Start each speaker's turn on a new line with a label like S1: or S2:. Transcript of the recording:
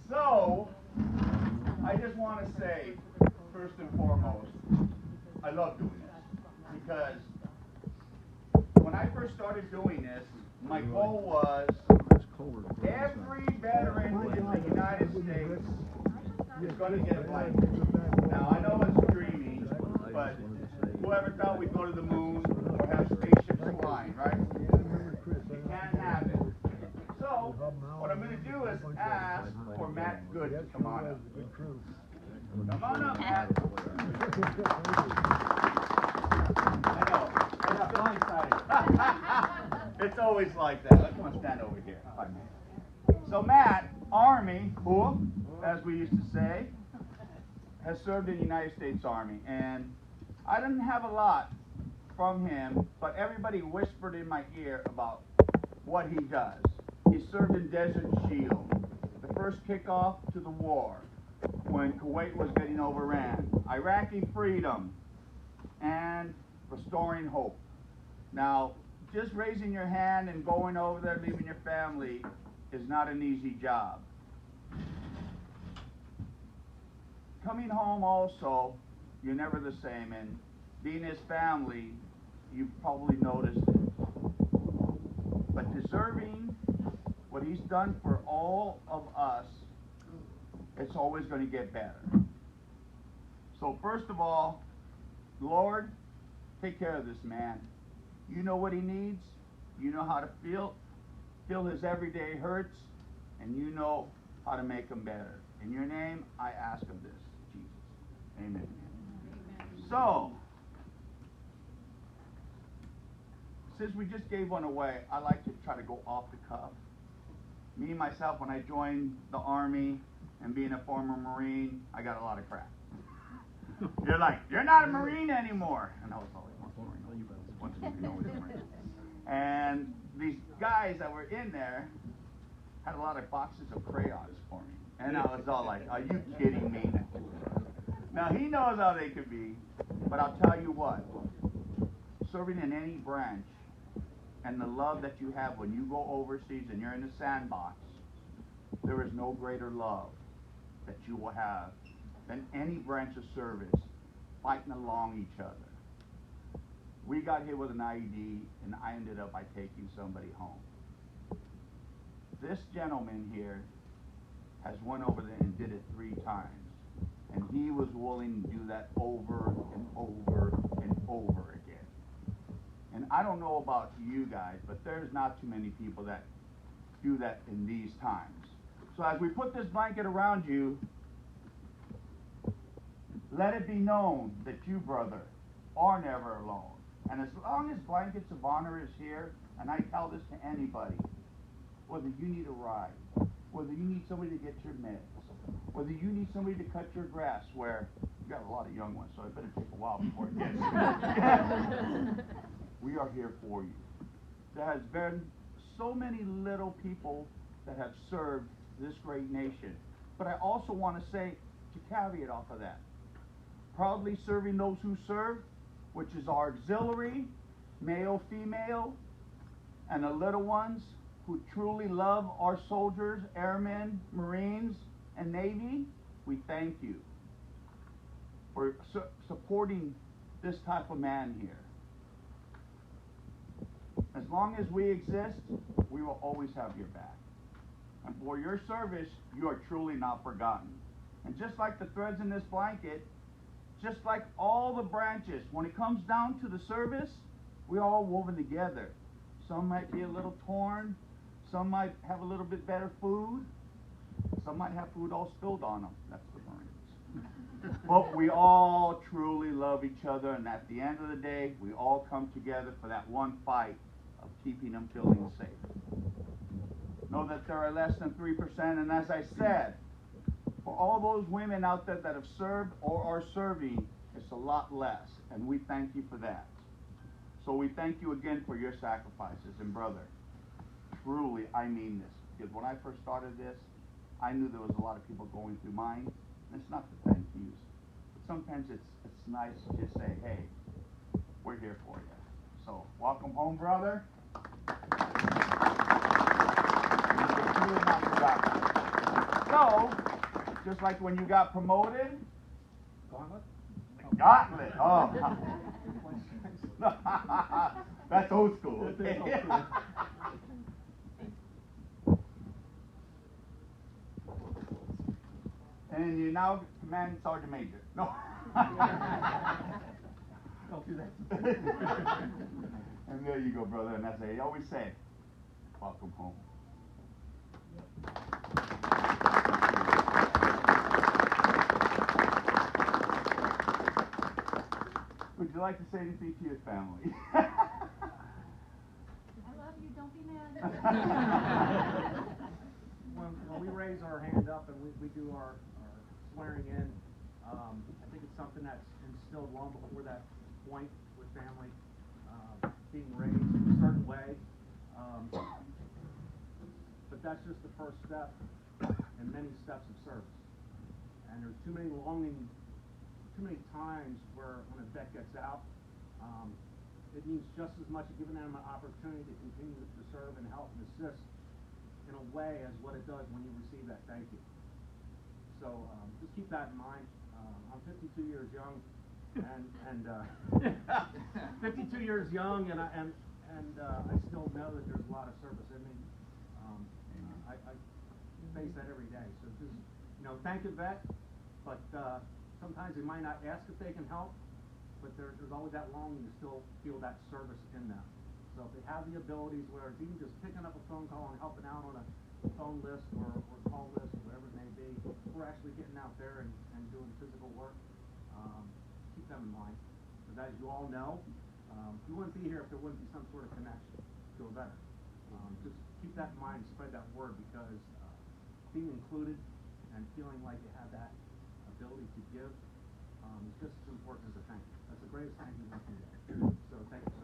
S1: So, I just want to say, first and foremost, I love doing this because when I first started doing this, my goal was every veteran in the United States is going to get a blanket. Now, I know it's dreamy, but whoever thought we'd go to the moon or have spaceships flying, right? It can't happen. So, what I'm going to do is ask for Matt Good to come on up. Come on up, Matt. I know. I got blindsided. It's always like that. Let's come on, stand over here. So Matt, Army, cool, as we used to say, has served in the United States Army. And I didn't have a lot from him, but everybody whispered in my ear about what he does. He served in Desert Shield, the first kickoff to the war when Kuwait was getting overran, Iraqi freedom, and restoring hope. Now, just raising your hand and going over there, leaving your family, is not an easy job. Coming home also, you're never the same, and being his family, you've probably noticed it. But deserving what he's done for all of us, it's always going to get better. So first of all, Lord, take care of this man. You know what he needs. You know how to feel his everyday hurts, and you know how to make him better. In your name, I ask of this, Jesus. Amen. So, since we just gave one away, I like to try to go off the cuff. Me, myself, when I joined the Army and being a former Marine, I got a lot of crap. You're like, you're not a Marine anymore. And I was always once a Marine. And these guys that were in there had a lot of boxes of crayons for me. And I was all like, are you kidding me? Now, he knows how they could be, but I'll tell you what, serving in any branch and the love that you have when you go overseas and you're in the sandbox, there is no greater love that you will have than any branch of service fighting along each other. We got hit with an IED, and I ended up by taking somebody home. This gentleman here has went over there and did it 3 times. And he was willing to do that over and over and over again. And I don't know about you guys, but there's not too many people that do that in these times. So as we put this blanket around you, let it be known that you, brother, are never alone. And as long as Blankets of Honor is here, and I tell this to anybody, whether you need a ride, whether you need somebody to get your meds, whether you need somebody to cut your grass, where you got a lot of young ones, so it better take a while before it gets. We are here for you. There has been so many little people that have served this great nation. But I also want to say, to caveat off of that, proudly serving those who serve, which is our auxiliary, male, female, and the little ones who truly love our soldiers, airmen, Marines, and Navy, we thank you for supporting this type of man here. As long as we exist, we will always have your back. And for your service, you are truly not forgotten. And just like the threads in this blanket, just like all the branches, when it comes down to the service, we're all woven together. Some might be a little torn, some might have a little bit better food, some might have food all spilled on them. That's the Marines. But we all truly love each other, and at the end of the day, we all come together for that one fight of keeping them feeling safe. Know that there are less than 3%, and as I said, for all those women out there that have served or are serving, it's a lot less, and we thank you for that. So we thank you again for your sacrifices. And brother, truly, I mean this, because when I first started this, I knew there was a lot of people going through mine, and it's not the thank yous. But sometimes it's nice to just say, hey, we're here for you. So welcome home, brother. You're truly not forgotten. So, just like when you got promoted,
S2: Gauntlet?
S1: gauntlet. Oh, that's old school.
S2: That's old school.
S1: And you now command sergeant major. No.
S2: Don't do that.
S1: And there you go, brother. And that's it. He always said, welcome home. Would you like to say anything to your family?
S3: I love you, don't be mad.
S2: When we raise our hand up and we do our swearing in, I think it's something that's instilled long before that point with family, being raised in a certain way. But that's just the first step in many steps of service. And there's too many times where when a vet gets out, it means just as much giving them an opportunity to continue to serve and help and assist in a way as what it does when you receive that thank you. So just keep that in mind. I'm 52 years young, and 52 years young, and I still know that there's a lot of service in me. I face that every day. So just thank a vet, but sometimes they might not ask if they can help, but there's always that longing to still feel that service in them. So if they have the abilities, whether it's even just picking up a phone call and helping out on a phone list or call list, whatever it may be, we're actually getting out there and doing physical work. Keep them in mind. Because as you all know, you wouldn't be here if there wouldn't be some sort of connection to a veteran. Just keep that in mind and spread that word, because being included and feeling like you have that ability to give is just as important as a thank you. That's the greatest thank you one can get. So thank you so much.